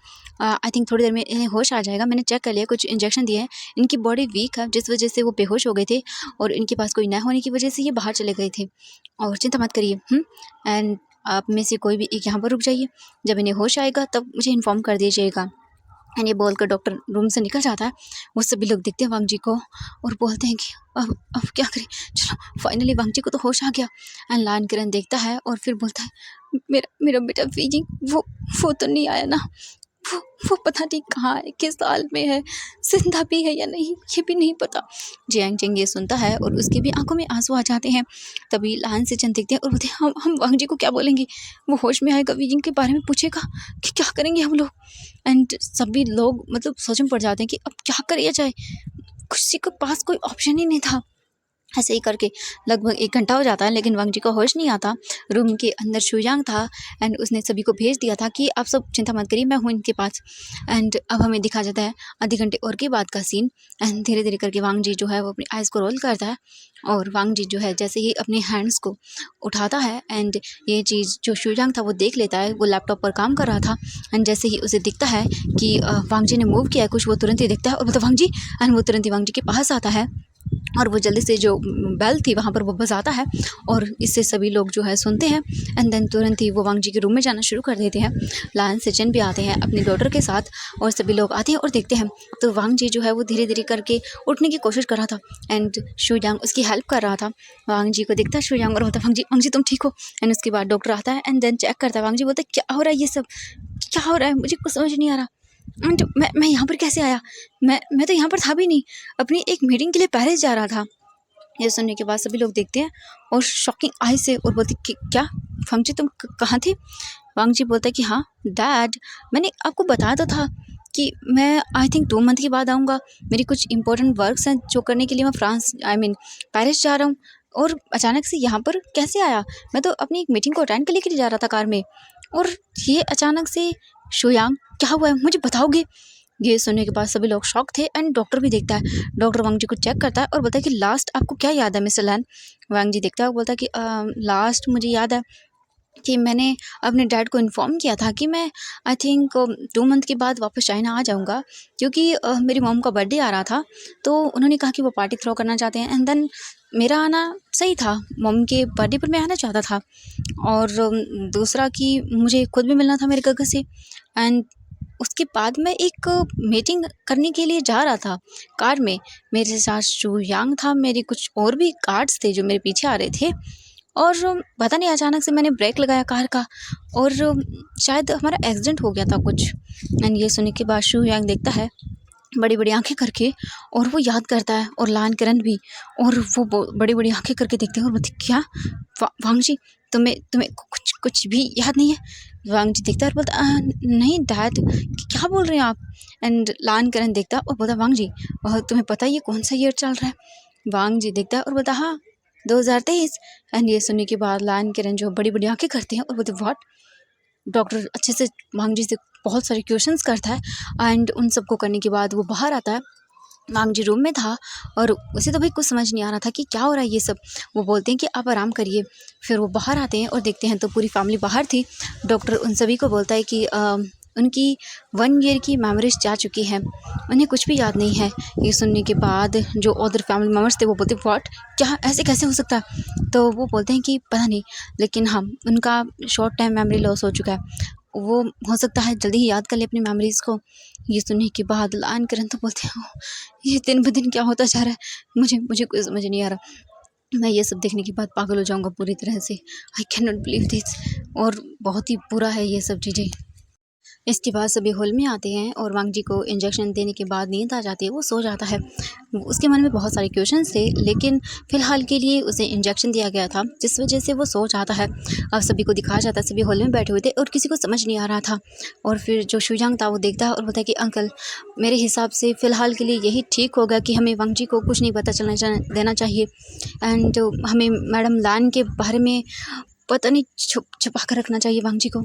आई थिंक थोड़ी देर में इन्हें होश आ जाएगा। मैंने चेक कर लिया, कुछ इंजेक्शन दिए हैं, इनकी बॉडी वीक है जिस वजह से वो बेहोश हो गए थे और इनके पास कोई न होने की वजह से ये बाहर चले गए थे और चिंता मत करिए। एंड आप में से कोई भी एक यहाँ पर रुक जाइए, जब इन्हें होश आएगा तब मुझे इन्फॉर्म कर दीजिएगा। एंड ये बोलकर डॉक्टर रूम से निकल जाता है। वो सभी लोग देखते हैं वांग जी को और बोलते हैं कि अब क्या करें। चलो फाइनली वांग जी को तो होश आ गया। एंड लान किरण देखता है और फिर बोलता है मेरा मेरा बेटा वीजिंग वो तो नहीं आया ना। वो वो पता नहीं कहाँ है, किस हाल में है, जिंदा भी है या नहीं ये भी नहीं पता। जियांग चेंग ये सुनता है और उसकी भी आंखों में आंसू आ जाते हैं। तभी लान से चंद देखते हैं और बोलते हैं हम वांग जी को क्या बोलेंगे। वो होश में आएगा, वीजिंग के बारे में पूछेगा कि क्या करेंगे हम लोग। एंड सभी लोग मतलब सोच में पड़ जाते हैं कि अब क्या किया जाए। किसी के पास कोई ऑप्शन ही नहीं था। ऐसे ही करके लगभग 1 घंटा हो जाता है लेकिन वांग जी को होश नहीं आता। रूम के अंदर शुयांग था एंड उसने सभी को भेज दिया था कि आप सब चिंता मत करिए, मैं हूँ इनके पास। एंड अब हमें दिखा जाता है आधे घंटे और के बाद का सीन। एंड धीरे धीरे करके वांग जी जो है वो अपनी आइज़ को रोल करता है और वांग जी जो है जैसे ही अपने हैंड्स को उठाता है एंड ये चीज़ जो शुयांग था वो देख लेता है। वो लैपटॉप पर काम कर रहा था एंड जैसे ही उसे दिखता है कि वांग जी ने मूव किया है कुछ, वो तुरंत ही देखता है और बोलता वांग जी। एंड वो तुरंत ही वांग जी के पास आता है और वो जल्दी से जो बेल थी वहाँ पर वो बजाता है और इससे सभी लोग जो है सुनते हैं। एंड देन तुरंत ही वो वांग जी के रूम में जाना शुरू कर देते हैं। लायन सेचन भी आते हैं अपनी डॉटर के साथ और सभी लोग आते हैं और देखते हैं तो वांग जी जो है वो धीरे धीरे करके उठने की कोशिश कर रहा था एंड शुयांग उसकी हेल्प कर रहा था। वांग जी को देखता है शुयांग और बोलता है वांग जी तुम ठीक हो। एंड उसके बाद डॉक्टर आता है एंड देन चेक करता है। वांग जी बोलता है क्या हो रहा है, ये सब क्या हो रहा है, मुझे कुछ समझ नहीं आ रहा। एंड मैं यहाँ पर कैसे आया, मैं तो यहाँ पर था भी नहीं, अपनी एक मीटिंग के लिए पेरिस जा रहा था। ये सुनने के बाद सभी लोग देखते हैं और शॉकिंग आई से और बोलते कि क्या वांग जी तुम कहाँ थे। वांग जी बोलता है कि हाँ डैड, मैंने आपको बताया तो था कि मैं आई थिंक 2 मंथ के बाद आऊँगा। मेरी कुछ इंपॉर्टेंट वर्क्स हैं जो करने के लिए मैं फ्रांस पेरिस जा रहा हूँ और अचानक से यहाँ पर कैसे आया। मैं तो अपनी एक मीटिंग को अटेंड करने के लिए जा रहा था कार में और ये अचानक से शुयांग क्या हुआ है मुझे बताओगे। ये सुनने के बाद सभी लोग शॉक थे एंड डॉक्टर भी देखता है। डॉक्टर वांग जी को चेक करता है और बोलता है कि लास्ट आपको क्या याद है मिस्टर लैन। वांग जी देखता है और बोलता है कि लास्ट मुझे याद है कि मैंने अपने डैड को इन्फॉर्म किया था कि मैं आई थिंक 2 मंथ के बाद वापस चाइना आ जाऊंगा क्योंकि मेरी मॉम का बर्थडे आ रहा था तो उन्होंने कहा कि वो पार्टी थ्रो करना चाहते हैं। एंड देन मेरा आना सही था, मॉम के बर्थडे पर मैं आना चाहता था और दूसरा कि मुझे खुद भी मिलना था मेरे गगर से। एंड उसके बाद मैं एक मीटिंग करने के लिए जा रहा था कार में। मेरे साथ शुयांग था, मेरे कुछ और भी गार्ड्स थे जो मेरे पीछे आ रहे थे और पता नहीं अचानक से मैंने ब्रेक लगाया कार का और शायद हमारा एक्सीडेंट हो गया था कुछ। एंड ये सुनने के बाद शुयांग देखता है बड़ी बड़ी आंखें करके और वो याद करता है और लान किरण भी और वो बड़ी बड़ी आंखें करके देखते हैं और बोलते क्या वांग जी तुम्हें तुम्हें कुछ कुछ भी याद नहीं है। वांग जी देखता है और बोलता नहीं डैड क्या बोल रहे हैं आप। एंड लान किरण देखता है और बोलता वांग जी तुम्हें पता है ये कौन सा ईयर चल रहा है। वांग जी देखता है और बोलता हाँ 2023। एंड ये सुनने के बाद लान किरण जो बड़ी बड़ी आंखें करते हैं और बोलते व्हाट। डॉक्टर अच्छे से वांग जी से बहुत सारे क्वेश्चंस करता है एंड उन सबको करने के बाद वो बाहर आता है। वांग जी रूम में था और उसे तो भाई कुछ समझ नहीं आ रहा था कि क्या हो रहा है ये सब। वो बोलते हैं कि आप आराम करिए। फिर वो बाहर आते हैं और देखते हैं तो पूरी फैमिली बाहर थी। डॉक्टर उन सभी को बोलता है कि उनकी 1 ईयर की मेमोरीज जा चुकी है, उन्हें कुछ भी याद नहीं है। ये सुनने के बाद जो अदर फैमिली मेम्बर्स थे वो बोलते व्हाट क्या ऐसे कैसे हो सकता है। तो वो बोलते हैं कि पता नहीं लेकिन हाँ उनका शॉर्ट टाइम मेमोरी लॉस हो चुका है, वो हो सकता है जल्दी ही याद कर ले अपनी मेमोरीज़ को। ये सुनने के बाद लान किरण तो बोलते हैं ये दिन ब दिन क्या होता जा रहा है, मुझे मुझे कोई समझ नहीं आ रहा। मैं ये सब देखने के बाद पागल हो जाऊंगा पूरी तरह से। I can not believe this. और बहुत ही बुरा है ये सब चीज़ें। इसके बाद सभी हॉल में आते हैं और वांग जी को इंजेक्शन देने के बाद नींद आ जाती है, वो सो जाता है। उसके मन में बहुत सारे क्वेश्चंस थे लेकिन फ़िलहाल के लिए उसे इंजेक्शन दिया गया था जिस वजह से वो सो जाता है। अब सभी को दिखाया जाता है, सभी हॉल में बैठे हुए थे और किसी को समझ नहीं आ रहा था। और फिर जो शुयांग था वो देखता है और बोलता है कि अंकल मेरे हिसाब से फ़िलहाल के लिए यही ठीक होगा कि हमें वांग जी को कुछ नहीं पता चलना देना चाहिए। एंड हमें मैडम लान के बारे में पता नहीं छुपा कर रखना चाहिए वांग जी को।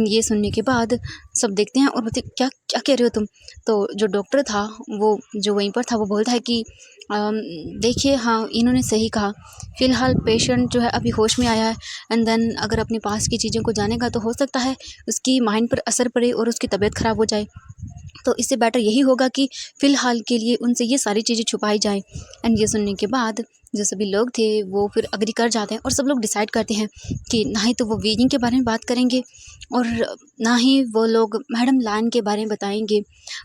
ये सुनने के बाद सब देखते हैं और बोलते क्या क्या कह रहे हो तुम। तो जो डॉक्टर था वो जो वहीं पर था वो बोलता है कि देखिए हाँ इन्होंने सही कहा, फ़िलहाल पेशेंट जो है अभी होश में आया है। एंड देन अगर अपने पास की चीज़ों को जानेगा तो हो सकता है उसकी माइंड पर असर पड़े और उसकी तबीयत ख़राब हो जाए। तो इससे बेटर यही होगा कि फ़िलहाल के लिए उनसे ये सारी चीज़ें छुपाई जाएँ। एंड ये सुनने के बाद जो सभी लोग थे वो फिर अग्री कर जाते हैं और सब लोग डिसाइड करते हैं कि ना ही तो वो वीजिंग के बारे में बात करेंगे और ना ही वो लोग मैडम लान के बारे में बताएंगे।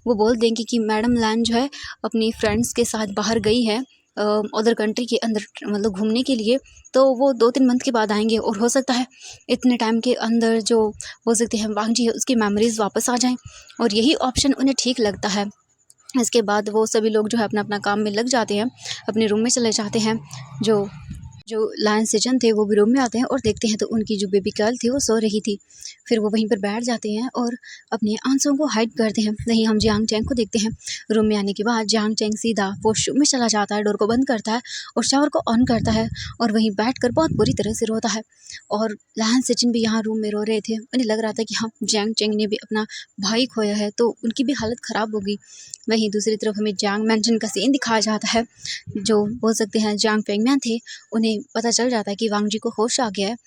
वो बोल दें कि मैडम लैन जो है अपनी फ्रेंड्स के साथ बाहर गई है अदर कंट्री के अंदर मतलब घूमने के लिए, तो वो 2-3 मंथ के बाद आएंगे और हो सकता है इतने टाइम के अंदर जो बोल सकते हैं वांग जी है उसकी मेमोरीज वापस आ जाएं, और यही ऑप्शन उन्हें ठीक लगता है। इसके बाद वो सभी लोग जो है अपना अपना काम में लग जाते हैं, अपने रूम में चले जाते हैं। जो जो लायन सेजन थे वो भी रूम में आते हैं और देखते हैं तो उनकी जो बेबी गर्ल थी वो सो रही थी। फिर वो वहीं पर बैठ जाते हैं और अपने आंसुओं को हाइड करते हैं। वहीं हम जियांग चैंग को देखते हैं। रूम में आने के बाद जियांग चैंग सीधा वॉशरूम में चला जाता है, डोर को बंद करता है और शावर को ऑन करता है और वहीं बैठकर बहुत बुरी तरह से रोता है। और लायन सेजन भी यहाँ रूम में रो रहे थे। उन्हें लग रहा था कि हाँ, जियांग चैंग ने भी अपना भाई खोया है तो उनकी भी हालत ख़राब होगी। वहीं दूसरी तरफ हमें जियांग मैंशन का सीन दिखाया जाता है। जो बोल सकते हैं जियांग फेंगम्यान थे, उन्हें पता चल जाता है कि वांग जी को होश आ गया है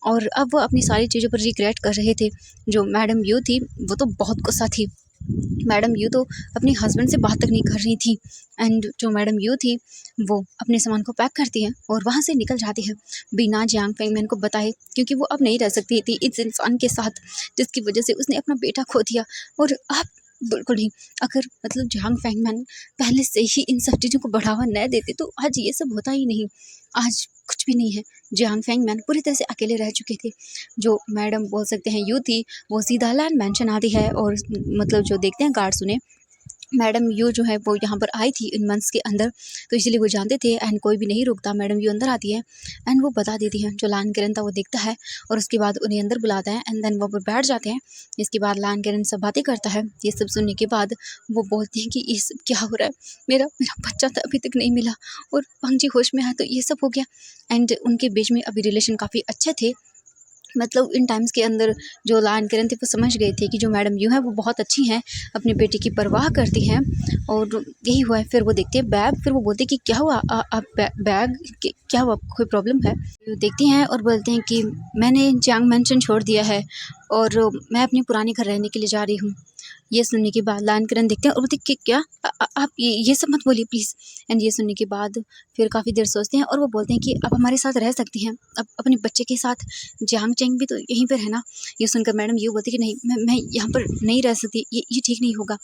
और अब वो अपनी सारी चीज़ों पर रिग्रेट कर रहे थे। जो मैडम यू थी वो तो बहुत गुस्सा थी। मैडम यू तो अपने हस्बैंड से बात तक नहीं कर रही थी। एंड जो मैडम यू थी वो अपने सामान को पैक करती है और वहाँ से निकल जाती है बिना जियांग फेंगम्यान को बताए, क्योंकि वो अब नहीं रह सकती थी इस इंसान के साथ जिसकी वजह से उसने अपना बेटा खो दिया। और अब बिल्कुल नहीं, अगर मतलब जियांग फेंगम्यान पहले से ही इन सब चीज़ों को बढ़ावा न देते तो आज ये सब होता ही नहीं। आज कुछ भी नहीं है। जियांग फेंगम्यान पूरी तरह से अकेले रह चुके थे। जो मैडम बोल सकते हैं यू थी वो सीधा लैंड मैंशन आती है और मतलब जो देखते हैं गार्ड्स उन्हें मैडम यू जो है वो यहाँ पर आई थी इन मंथ्स के अंदर, तो इसलिए वो जानते थे एंड कोई भी नहीं रुकता। मैडम यू अंदर आती है एंड वो बता देती है। जो लान किरण था वो देखता है और उसके बाद उन्हें अंदर बुलाता है एंड देन वो पर बैठ जाते हैं। इसके बाद लान किरण सब बातें करता है। ये सब सुनने के बाद वो बोलते हैं कि ये सब क्या हो रहा है, मेरा मेरा बच्चा तो अभी तक नहीं मिला और वांग जी होश में आया तो ये सब हो गया। एंड उनके बीच में अभी रिलेशन काफ़ी अच्छे थे। मतलब इन टाइम्स के अंदर जो लायन किरण थे वो समझ गए थे कि जो मैडम यू है वो बहुत अच्छी हैं, अपने बेटे की परवाह करती हैं। और यही हुआ है। फिर वो देखते हैं बैग, फिर वो बोलते हैं कि क्या हुआ, आप बैग क्या हुआ, कोई प्रॉब्लम है। वो देखते हैं और बोलते हैं कि मैंने जियांग मैंशन छोड़ दिया है और मैं अपने पुराने घर रहने के लिए जा रही हूँ। ये सुनने के बाद लायन किरण देखते हैं और बोलते हैं कि क्या आप ये सब मत बोलिए प्लीज़। एंड ये सुनने के बाद फिर काफ़ी देर सोचते हैं और वो बोलते हैं कि आप हमारे साथ रह सकती हैं, अब अपने बच्चे के साथ। जियांग चैंग भी तो यहीं पर है ना। ये सुनकर मैडम ये बोलती कि नहीं, मैं यहाँ पर नहीं रह सकती, ये ठीक नहीं होगा।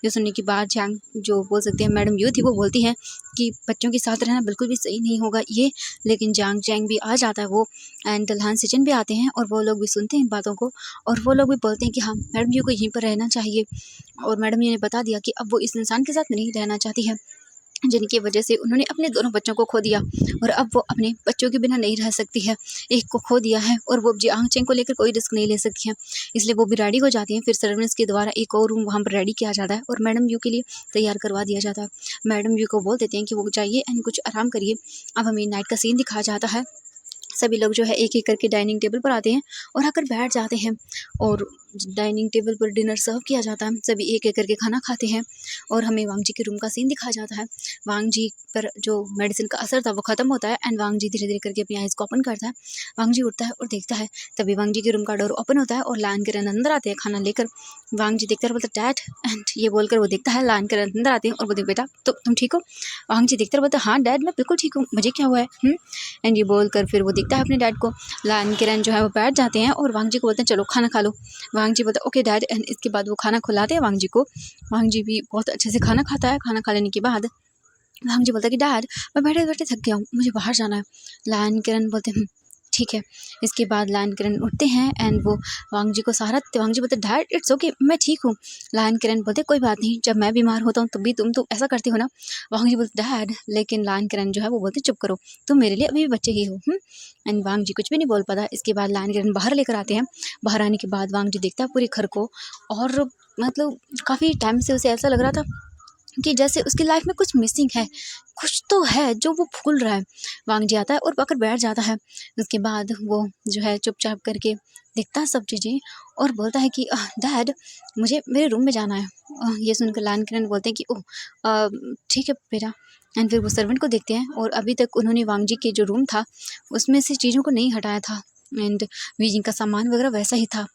ये सुनने के बाद जियांग जो बोल सकते हैं मैडम यू थी वो बोलती हैं कि बच्चों के साथ रहना बिल्कुल भी सही नहीं होगा ये। लेकिन जियांग चैंग भी आ जाता है वो एंड लान सेजन भी आते हैं और वो लोग भी सुनते हैं इन बातों को और वो लोग भी बोलते हैं कि हाँ, मैडम यू को यहीं पर रहना चाहिए। और मैडम यू ने बता दिया कि अब वो इस इंसान के साथ नहीं रहना चाहती है जिनकी वजह से उन्होंने अपने दोनों बच्चों को खो दिया और अब वो अपने बच्चों के बिना नहीं रह सकती है। एक को खो दिया है और वो जियांग चैंग को लेकर कोई रिस्क नहीं ले सकती है, इसलिए वो भी रेडी हो जाती हैं। फिर सर्वेंट्स के द्वारा एक और रूम वहाँ पर रेडी किया जाता है और मैडम यू के लिए तैयार करवा दिया जाता है। मैडम यू को बोल देते हैं कि वो जाइए एंड कुछ आराम करिए। अब हमें नाइट का सीन दिखाया जाता है। सभी लोग जो है एक एक करके डाइनिंग टेबल पर आते हैं और आकर बैठ जाते हैं और डाइनिंग टेबल पर डिनर सर्व किया जाता है। सभी एक एक करके खाना खाते हैं और हमें वांग जी के रूम का सीन दिखाया जाता है। वांग जी पर जो मेडिसिन का असर था वो ख़त्म होता है एंड वांग जी धीरे धीरे करके अपनी आइज़ को ओपन करता है। वांग जी उठता है और देखता है, तभी वांग जी के रूम का डोर ओपन होता है और लायन किरण अंदर आते हैं खाना लेकर। वांग जी देखते हैं, बोलते डैड, एंड ये बोलकर वो देखता है लायन किरण अंदर आते हैं और बोलते बेटा तो तुम ठीक हो। वांग जी देखते बोलते हाँ डैड, मैं बिल्कुल ठीक हूँ, मुझे क्या हुआ है। एंड ये बोलकर फिर वो देखता है अपने डैड को। लायन किरण जो है वो बैठ जाते हैं और वांग जी को बोलते हैं चलो खाना खा लो। वांग जी बोलते हैं ओके डैड एंड इसके बाद वो खाना खिलाते हैं वांग जी को। वांग जी भी बहुत अच्छे से खाना खाता है। खाना खा लेने के बाद वांग जी बोलता है कि डैड, मैं बैठे बैठे थक गया हूँ, मुझे बाहर जाना है। लायन किरण बोलते हैं ठीक है। इसके बाद लायन किरण उठते हैं एंड वो वांग जी को सहारा देते। वांग जी बोलते डैड इट्स ओके, मैं ठीक हूँ। लायन किरण बोलते कोई बात नहीं, जब मैं बीमार होता हूँ तब भी तुम तो ऐसा करती हो ना। वांग जी बोलते डैड, लेकिन लायन किरण जो है वो बोलते चुप करो, तुम मेरे लिए अभी भी बच्चे ही हो। एंड वांग जी कुछ भी नहीं बोल पाता। इसके बाद लायन किरण बाहर लेकर आते हैं। बाहर आने के बाद वांग जी देखता है पूरे घर को और मतलब काफ़ी टाइम से उसे ऐसा लग रहा था कि जैसे उसकी लाइफ में कुछ मिसिंग है, कुछ तो है जो वो भूल रहा है। वांग जी आता है और आकर बैठ जाता है। उसके बाद वो जो है चुपचाप करके देखता है सब चीज़ें और बोलता है कि डैड, मुझे मेरे रूम में जाना है। ये सुनकर लायन किरण बोलते हैं कि ओह ठीक है बेटा। एंड फिर वो सर्वेंट को देखते हैं और अभी तक उन्होंने वांग जी के जो रूम था उसमें से चीज़ों को नहीं हटाया था एंड वीजिंग का सामान वगैरह वैसा ही था।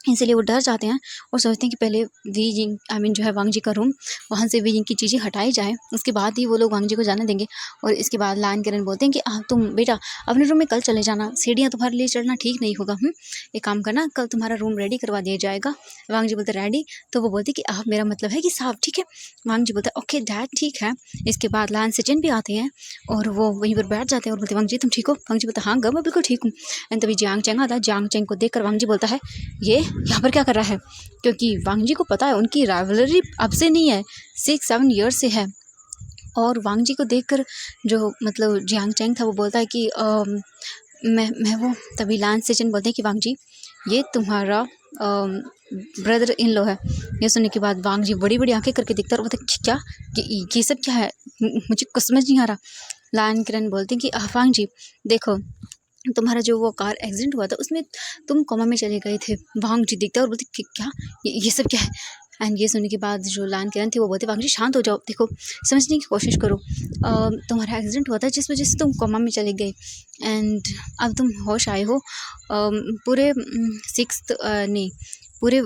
इसीलिए वो डर जाते हैं और सोचते हैं कि पहले वी जिंग जो है वांग जी का रूम, वहाँ से वी जिंग की चीज़ें हटाई जाए, उसके बाद ही वो लोग वांग जी को जाने देंगे। और इसके बाद लायन किरण बोलते हैं कि तुम बेटा अपने रूम में कल चले जाना, सीढ़ियाँ तुम्हारे लिए चढ़ना ठीक नहीं होगा। एक काम करना, कल तुम्हारा रूम रेडी करवा दिया जाएगा। वांग जी बोलते रेडी, तो वो बोलते कि आप मेरा मतलब है कि साहब ठीक है। वांग जी बोलते ओके डैड ठीक है। इसके बाद लायन सचिन भी आते हैं और वो वहीं पर बैठ जाते हैं और बोलते वांग जी तुम ठीक हो? वांग जी बोलते हाँ ग मैं बिल्कुल ठीक हूँ। एंड तभी जियांग चैंग आता है। जियांग चैंग को देखकर वांग जी बोलता है ये यहाँ पर क्या कर रहा है, क्योंकि वांग जी को पता है उनकी राइवलरी अब से नहीं है, 6-7 ईयर्स से है। और वांग जी को देखकर जो मतलब जियांग चैंग था वो बोलता है कि मैं वो, तभी लान सेचन बोलते हैं कि वांग जी ये तुम्हारा ब्रदर इन लो है। ये सुनने के बाद वांग जी बड़ी बड़ी आंखें करके देखता है और बोलते क्या ये सब क्या है, मुझे कुछ समझ नहीं आ रहा। लान किरण बोलते हैं कि वांग जी देखो तुम्हारा जो वो कार एक्सीडेंट हुआ था उसमें तुम कोमा में चले गए थे। वांग जी देखते और बोलते क्या ये सब क्या है। एंड ये सुनने के बाद जो लान किरण थी वो बोलते वांग जी शांत हो जाओ, देखो समझने की कोशिश करो। तुम्हारा एक्सीडेंट हुआ था जिस वजह से तुम कोमा में चले गए एंड अब तुम होश आए हो पूरे 6 नहीं पूरे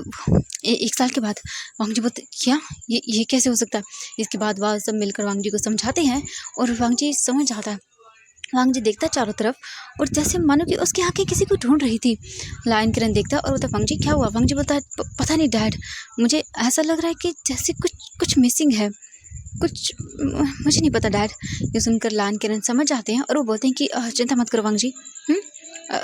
1 साल के बाद। वांग जी बोलते क्या ये कैसे हो सकता है। इसके बाद वह सब मिलकर वांग जी को समझाते हैं और वांग जी समझ जाता है। वांग जी देखता चारों तरफ और जैसे मानो कि उसकी आंखें किसी को ढूंढ रही थी। लायन किरण देखता और बोलता वांग जी क्या हुआ। वांग जी बोलता है पता नहीं डैड, मुझे ऐसा लग रहा है कि जैसे कुछ मिसिंग है, कुछ मुझे नहीं पता डैड। ये सुनकर लायन किरण समझ जाते हैं और वो बोलते हैं कि चिंता मत करो वांग जी,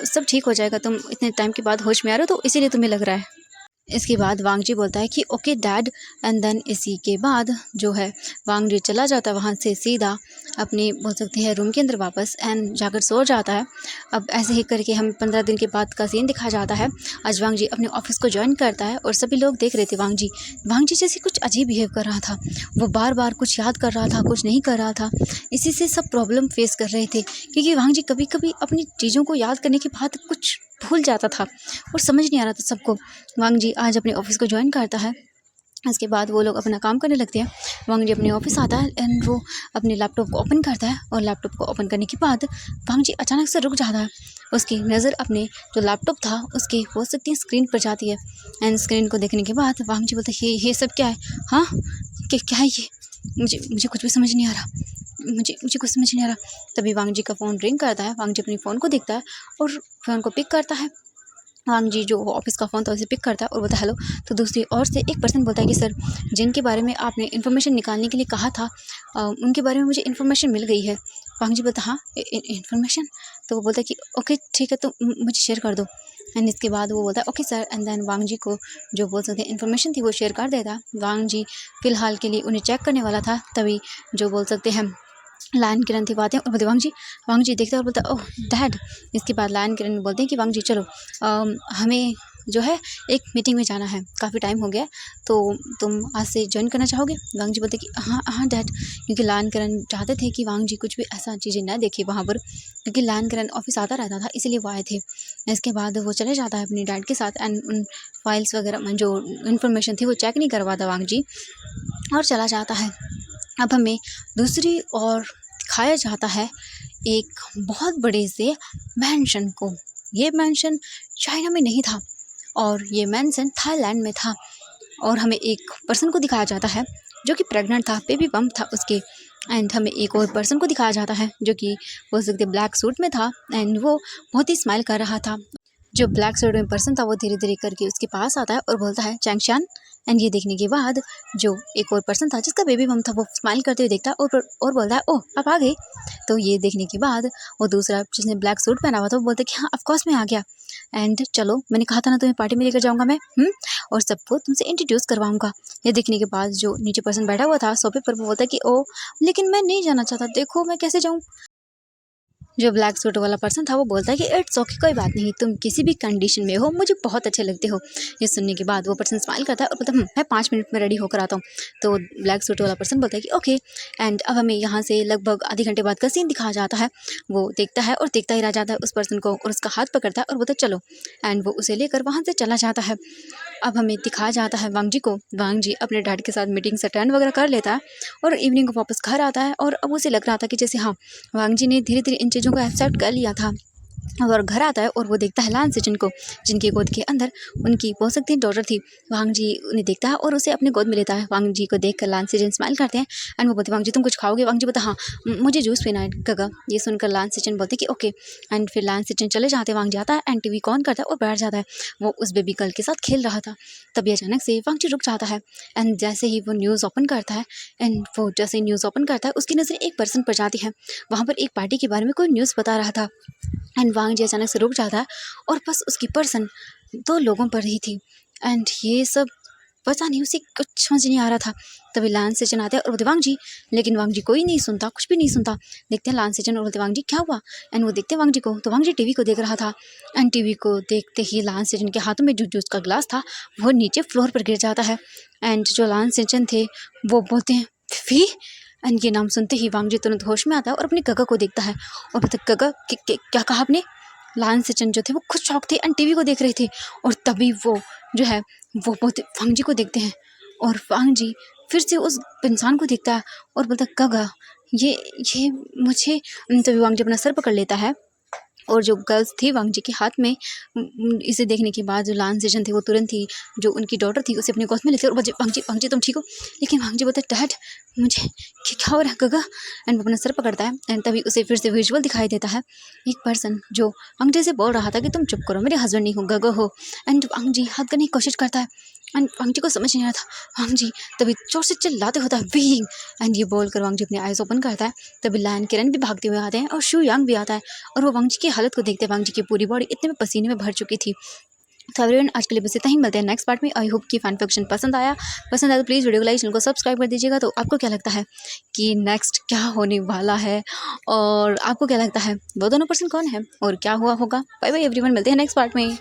सब ठीक हो जाएगा, तुम इतने टाइम के बाद होश में आ रहे हो तो इसीलिए तुम्हें लग रहा है। इसके बाद वांग जी बोलता है कि ओके डैड। एंड देन इसी के बाद जो है वांग जी चला जाता है वहाँ से सीधा अपने बोल सकते हैं रूम के अंदर वापस एंड जाकर सो जाता है। अब ऐसे ही करके हम 15 दिन के बाद का सीन दिखा जाता है। आज वांग जी अपने ऑफिस को ज्वाइन करता है और सभी लोग देख रहे थे वांग जी जैसे कुछ अजीब बिहेव कर रहा था। वो बार बार कुछ याद कर रहा था, कुछ नहीं कर रहा था। इसी से सब प्रॉब्लम फेस कर रहे थे क्योंकि वांग जी कभी कभी अपनी चीज़ों को याद करने के बाद कुछ भूल जाता था और समझ नहीं आ रहा था सबको। वांग जी आज अपने ऑफिस को ज्वाइन करता है। इसके बाद वो लोग अपना काम करने लगते हैं। वांग जी अपने ऑफिस आता है एंड वो अपने लैपटॉप को ओपन करता है और लैपटॉप को ओपन करने के बाद वांग जी अचानक से रुक जाता है। उसकी नज़र अपने जो लैपटॉप था उसके बोल सकती है स्क्रीन पर जाती है एंड स्क्रीन को देखने के बाद वांग जी बोलता है ये सब क्या है, हाँ क्या है ये, मुझे कुछ भी समझ नहीं आ रहा, मुझे कुछ समझ नहीं आ रहा। तभी वांग जी का फ़ोन रिंग करता है। वांग जी अपने फ़ोन को देखता है और फ़ोन को पिक करता है। वांग जी जो ऑफिस का फ़ोन था उसे पिक करता है और बोलता है हेलो। तो दूसरी ओर से एक पर्सन बोलता है कि सर जिनके बारे में आपने इन्फॉर्मेशन निकालने के लिए कहा था उनके बारे में मुझे इन्फॉर्मेशन मिल गई है। वांग जी बोलता हाँ इन्फॉर्मेशन। तो वो बोलता है कि ओके ठीक है तो मुझे शेयर कर दो। एंड इसके बाद वो बोलता है ओके सर। एंड देन वांग जी को जो बोल सकते हैं इन्फॉर्मेशन थी वो शेयर कर देता। वांग जी फ़िलहाल के लिए उन्हें चेक करने वाला था, तभी जो बोल सकते हैं लायन किरण थी बातें और बोलते वांग जी देखते हैं और बोलता ओह डैड। इसके बाद लायन किरण बोलते हैं कि वांग जी चलो हमें जो है एक मीटिंग में जाना है, काफ़ी टाइम हो गया तो तुम आज से ज्वाइन करना चाहोगे। वांग जी बोलते कि हाँ डैड, क्योंकि लायन किरण चाहते थे कि वांग जी कुछ भी ऐसा चीज़ें ना देखे वहाँ पर, क्योंकि लायन किरण ऑफिस आता रहता था इसीलिए वो आए थे। इसके बाद वो चले जाता है अपने डैड के साथ एंड उन फाइल्स वगैरह जो इन्फॉर्मेशन थी वो चेक नहीं करवाता वांग जी और चला जाता है। अब हमें दूसरी ओर दिखाया जाता है एक बहुत बड़े से मैंशन को। ये मैंशन चाइना में नहीं था और ये मैंशन थाईलैंड में था। और हमें एक पर्सन को दिखाया जाता है जो कि प्रेग्नेंट था, बेबी बम्प था उसके। एंड हमें एक और पर्सन को दिखाया जाता है जो कि बोल सकते ब्लैक सूट में था एंड वो बहुत ही स्माइल कर रहा था। जो ब्लैक सूट में पर्सन था वो धीरे धीरे करके उसके पास आता है और बोलता है चैंगशान। एंड ये देखने के बाद जो एक और पर्सन था जिसका बेबी बम था वो स्माइल करते हुए देखता है और बोलता है ओह आप आ गए। तो ये देखने के बाद वो दूसरा जिसने ब्लैक सूट पहना हुआ था वो बोलता है कि हाँ ऑफकोर्स मैं आ गया। एंड चलो मैंने कहा था ना तुम्हें पार्टी में लेकर जाऊंगा मैं और सबको तुमसे इंट्रोड्यूस करवाऊंगा। ये देखने के बाद जो नीचे पर्सन बैठा हुआ था सोफे पर वो बोलता है कि ओ लेकिन मैं नहीं जाना चाहता, देखो मैं कैसे जाऊँ। जो ब्लैक सूट वाला पर्सन था वो बोलता है कि इट्स ओके कोई बात नहीं, तुम किसी भी कंडीशन में हो मुझे बहुत अच्छे लगते हो। ये सुनने के बाद वो पर्सन स्माइल करता है और बोलता है मैं 5 मिनट में रेडी होकर आता हूँ। तो ब्लैक सूट वाला पर्सन बोलता है कि ओके। एंड अब हमें यहाँ से लगभग आधे घंटे बाद का सीन दिखाया जाता है। वो देखता है और देखता ही रह जाता है उस पर्सन को और उसका हाथ पकड़ता है और बोलता है चलो। एंड वो उसे लेकर वहाँ से चला जाता है। अब हमें दिखाया जाता है वांग जी को। वांग जी अपने डैड के साथ मीटिंग से अटेंड वगैरह कर लेता है और इवनिंग को वापस घर आता है और अब उसे लग रहा था कि जैसे हाँ वांग जी ने धीरे धीरे इन चीज़ों को एक्सेप्ट कर लिया था। और घर आता है और वो देखता है लान सेचन को, जिनकी गोद के अंदर उनकी बोल सकते हैं डॉटर थी। वांग जी उन्हें देखता है और उसे अपने गोद में लेता है। वांग जी को देखकर लान सेचन स्माइल करते हैं एंड वो बोलते हैं वांग जी तुम कुछ खाओगे? वांग जी बोलता हाँ मुझे जूस पीना है गगा। ये सुनकर लान सेचन बोलते कि ओके। एंड फिर लान सेचन चले जाते हैं। वांग जी आता है एंड टीवी ऑन करता है और बैठ जाता है। वो उस बेबी गर्ल के साथ खेल रहा था। तभी अचानक से वांग जी रुक जाता है एंड जैसे ही वो न्यूज़ ओपन करता है उसकी नज़र एक पर्सन पर जाती है। वहाँ पर एक पार्टी के बारे में कोई न्यूज़ बता रहा था एंड वांग जी अचानक से रुक जाता है और बस उसकी पर्सन 2 लोगों पर ही थी। एंड ये सब पता नहीं उसे कुछ समझ नहीं आ रहा था। तभी लान सेचन आते हैं और बोलते वांग जी, लेकिन वांग जी कोई नहीं सुनता, कुछ भी नहीं सुनता। देखते हैं लान सेचन और बोलते वांग जी क्या हुआ? एंड वो देखते हैं वांग जी को, तो वांग जी टीवी को देख रहा था एंड टीवी को देखते ही लान सेचन के हाथों में जो जूस का ग्लास था वो नीचे फ्लोर पर गिर जाता है। एंड जो लान सेचन थे वो बोलते हैं फी। एंड ये नाम सुनते ही वांग जी तुरंत होश में आता है और अपने गगा को देखता है और बोलते गगा क्या कहा आपने? लान सेचन जो थे वो खुद शौक थे एंड टीवी को देख रहे थे और तभी वो जो है वो बोलते वांग जी को देखते हैं और वांग जी फिर से उस इंसान को देखता है और बोलता गगा ये मुझे। तभी वांग जी अपना सर पकड़ लेता है और जो गर्ल्स थी वांग जी के हाथ में इसे देखने के बाद जो लान सेचन थे वो तुरंत ही जो उनकी डॉटर थी उसे अपने गोद में लेते और वांग जी तुम ठीक हो? लेकिन वांग जी बोलता डैड मुझे क्या हो रहा है गगा? एंड वो अपना सर पकड़ता है एंड तभी उसे फिर से विजुअल दिखाई देता है एक पर्सन जो वांग जी से बोल रहा था कि तुम चुप करो, मेरे हस्बैंड नहीं हो गगा हो। एंड वांग जी हाथ करने की कोशिश करता है एंड वांग जी को समझ नहीं आ रहा था। वांग जी तभी जोर से चिल्लाते होता है वींग। एंड ये बोलकर वांग जी अपने आइज ओपन करता है। तभी लायन किरण भी भागते हुए आते हैं और शू यांग भी आता है और वो वांग जी की हालत को देखते हैं। वांग जी की पूरी बॉडी इतने में पसीने में भर चुकी थी। तो एवरीवन आज के लिए बस इतना ही, मिलते हैं नेक्स्ट पार्ट में। आई होप कि फैन फिक्शन पसंद आया तो प्लीज़ वीडियो को लाइक, चैनल को सब्सक्राइब कर दीजिएगा। तो आपको क्या लगता है कि नेक्स्ट क्या होने वाला है और आपको क्या लगता है वो दोनों पर्सन कौन है और क्या हुआ होगा? बाय बाय एवरीवन, मिलते हैं नेक्स्ट पार्ट में।